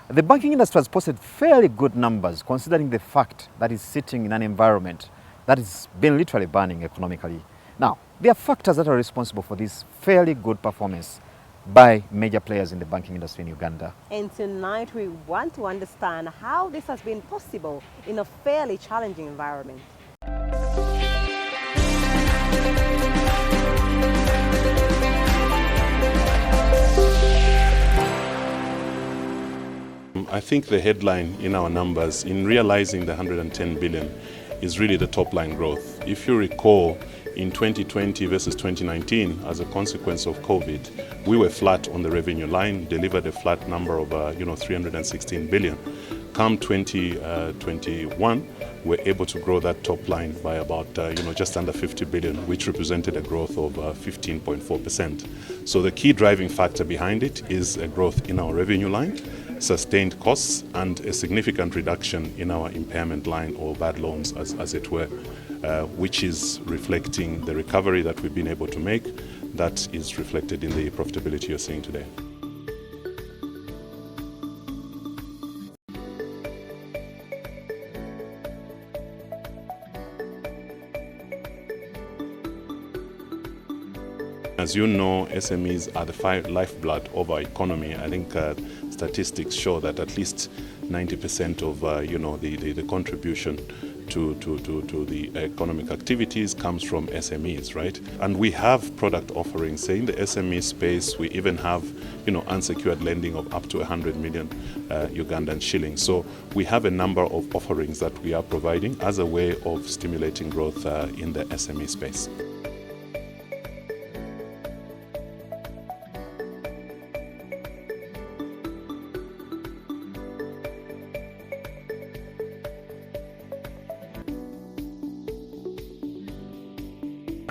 The banking industry has posted fairly good numbers considering the fact that it's sitting in an environment that has been literally burning economically. Now, there are factors that are responsible for this fairly good performance by major players in the banking industry in Uganda. And tonight we want to understand how this has been possible in a fairly challenging environment. I think the headline in our numbers, in realizing the 110 billion, is really the top line growth. If you recall, in 2020 versus 2019, as a consequence of COVID, we were flat on the revenue line, delivered a flat number of 316 billion. Come 2021, we're able to grow that top line by about just under 50 billion, which represented a growth of 15.4%. So the key driving factor behind it is a growth in our revenue line, sustained costs, and a significant reduction in our impairment line, or bad loans as it were, which is reflecting the recovery that we've been able to make. That is reflected in the profitability you're seeing today. As you know, SMEs are the lifeblood of our economy. I think statistics show that at least 90% of the contribution to the economic activities comes from SMEs, right? And we have product offerings. Say in the SME space, we even have unsecured lending of up to 100 million Ugandan shillings. So we have a number of offerings that we are providing as a way of stimulating growth in the SME space.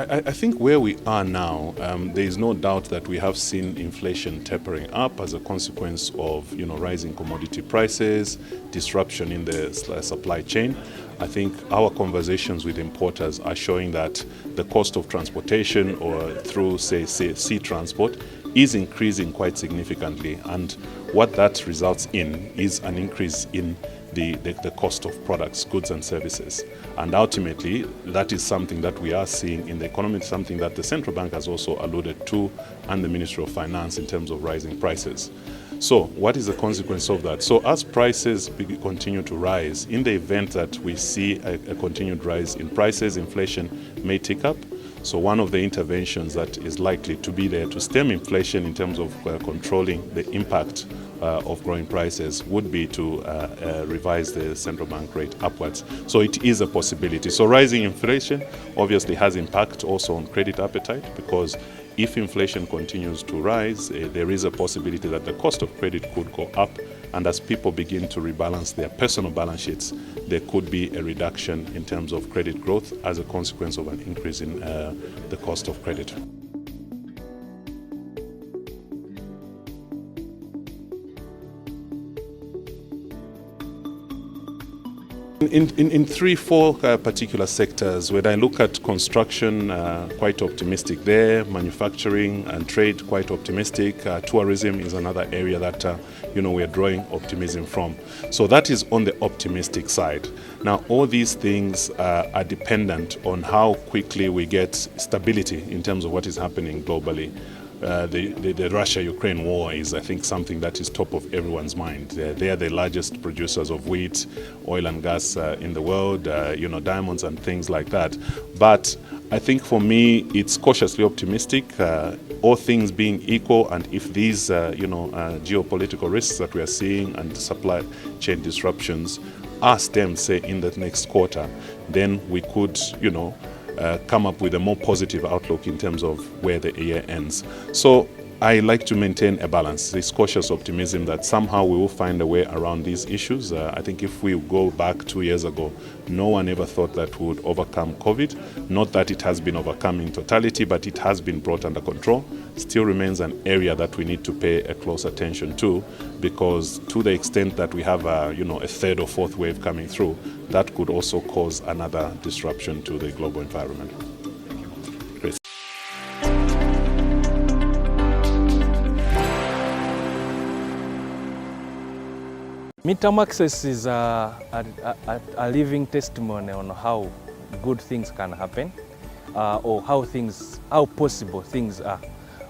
I think where we are now, there is no doubt that we have seen inflation tapering up as a consequence of rising commodity prices, disruption in the supply chain. I think our conversations with importers are showing that the cost of transportation, or through say sea transport, is increasing quite significantly, and what that results in is an increase in the cost of products, goods and services. And ultimately, that is something that we are seeing in the economy, something that the central bank has also alluded to, and the Ministry of Finance, in terms of rising prices. So what is the consequence of that? So as prices continue to rise, in the event that we see a continued rise in prices, inflation may tick up. So one of the interventions that is likely to be there to stem inflation in terms of controlling the impact of growing prices would be to revise the central bank rate upwards. So it is a possibility. So rising inflation obviously has impact also on credit appetite, because if inflation continues to rise, there is a possibility that the cost of credit could go up, and as people begin to rebalance their personal balance sheets, there could be a reduction in terms of credit growth as a consequence of an increase in the cost of credit. In 3-4 particular sectors, when I look at construction, quite optimistic there, manufacturing and trade, quite optimistic. Tourism is another area that we are drawing optimism from. So that is on the optimistic side. Now, all these things are dependent on how quickly we get stability in terms of what is happening globally. The Russia-Ukraine war is, I think, something that is top of everyone's mind. They are the largest producers of wheat, oil and gas in the world, diamonds and things like that. But I think for me, it's cautiously optimistic, all things being equal, and if these geopolitical risks that we are seeing and supply chain disruptions are stemmed, say, in the next quarter, then we could, come up with a more positive outlook in terms of where the year ends. So I like to maintain a balance, this cautious optimism that somehow we will find a way around these issues. I think if we go back 2 years ago, no one ever thought that we would overcome COVID. Not that it has been overcome in totality, but it has been brought under control. Still remains an area that we need to pay a close attention to, because to the extent that we have a third or fourth wave coming through, that could also cause another disruption to the global environment. Chris. Midterm access is a living testimony on how good things can happen or how possible things are.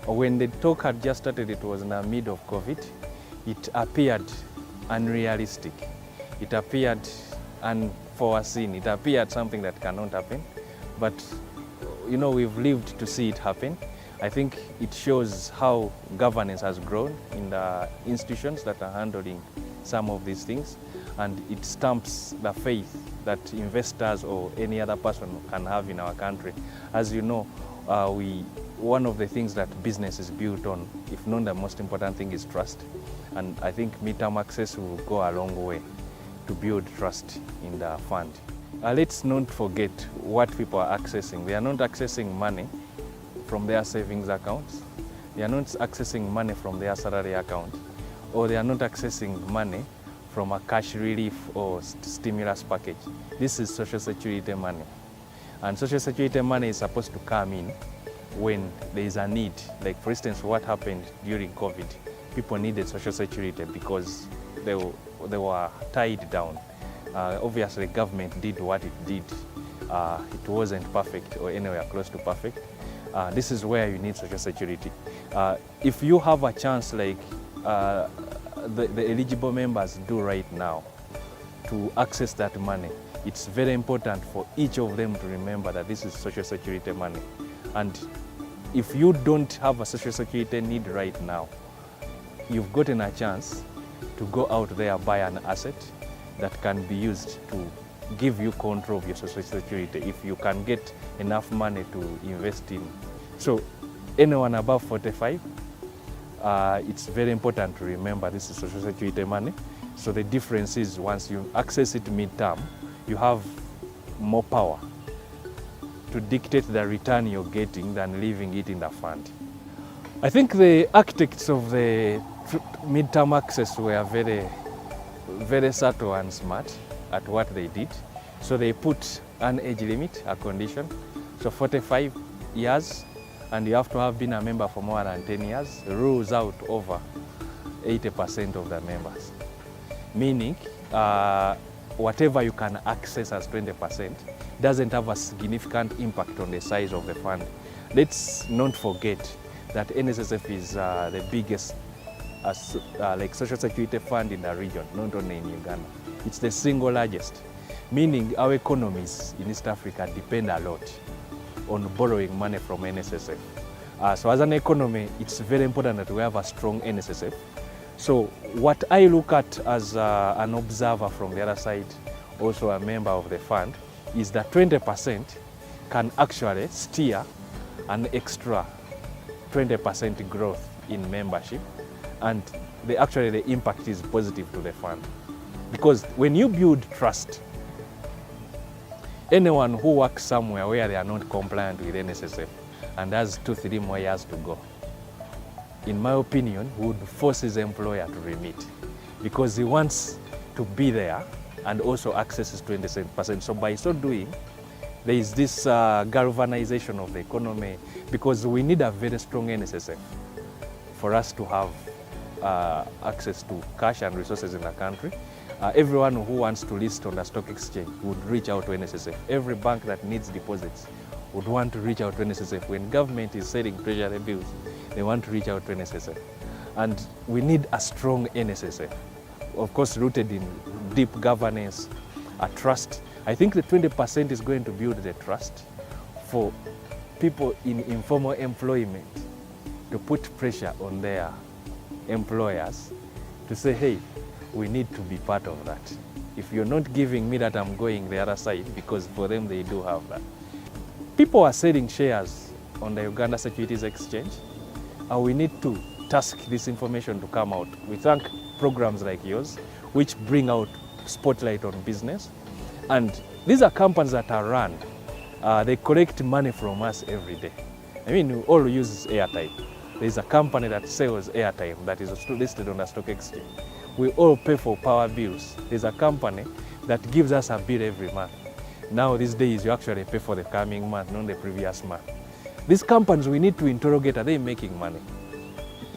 When the talk had just started, it was in the mid of COVID, it appeared unrealistic. It appeared unforeseen. It appeared something that cannot happen. But, you know, we've lived to see it happen. I think it shows how governance has grown in the institutions that are handling some of these things, and it stamps the faith that investors or any other person can have in our country. As you know, one of the things that business is built on, if not the most important thing, is trust. And I think midterm access will go a long way to build trust in the fund. Let's not forget what people are accessing. They are not accessing money from their savings accounts. They are not accessing money from their salary account, or they are not accessing money from a cash relief or stimulus package. This is social security money. And social security money is supposed to come in when there is a need. Like, for instance, what happened during COVID, people needed social security because they were tied down. Obviously, government did what it did. It wasn't perfect or anywhere close to perfect. This is where you need social security. If you have a chance like the eligible members do right now to access that money, it's very important for each of them to remember that this is social security money. And if you don't have a social security need right now, you've gotten a chance to go out there, buy an asset that can be used to give you control of your social security if you can get enough money to invest in. So anyone above 45, it's very important to remember this is social security money. So the difference is once you access it midterm, you have more power to dictate the return you're getting than leaving it in the fund. I think the architects of the midterm access were very, very subtle and smart at what they did. So they put an age limit, a condition. So 45 years, and you have to have been a member for more than 10 years, rules out over 80% of the members. Meaning, whatever you can access as 20% doesn't have a significant impact on the size of the fund. Let's not forget that NSSF is the biggest like social security fund in the region, not only in Uganda. It's the single largest, meaning our economies in East Africa depend a lot on borrowing money from NSSF. So as an economy, it's very important that we have a strong NSSF. So what I look at as an observer from the other side, also a member of the fund, is that 20% can actually steer an extra 20% growth in membership, and the impact is positive to the fund. Because when you build trust, anyone who works somewhere where they are not compliant with NSSF and has 2-3 more years to go, in my opinion, would force his employer to remit, because he wants to be there and also accesses 20%. So by so doing, there is this galvanization of the economy, because we need a very strong NSSF for us to have access to cash and resources in the country. Everyone who wants to list on the stock exchange would reach out to NSSF. Every bank that needs deposits would want to reach out to NSSF. When government is selling treasury bills, they want to reach out to NSSF. And we need a strong NSSF, of course rooted in deep governance, a trust. I think the 20% is going to build the trust for people in informal employment to put pressure on their employers to say, hey, we need to be part of that. If you're not giving me that, I'm going the other side, because for them they do have that. People are selling shares on the Uganda Securities Exchange, and we need to task this information to come out. We thank programs like yours, which bring out spotlight on business. And these are companies that are run. They collect money from us every day. I mean, we all use airtime. There's a company that sells airtime that is listed on the stock exchange. We all pay for power bills. There's a company that gives us a bill every month. Now these days you actually pay for the coming month, not the previous month. These companies, we need to interrogate, are they making money?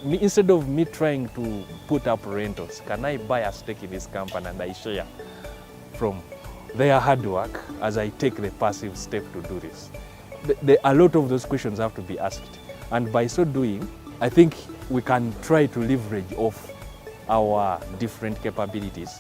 instead of me trying to put up rentals, can I buy a stake in this company and I share from their hard work as I take the passive step to do this? A lot of those questions have to be asked. And by so doing, I think we can try to leverage off our different capabilities.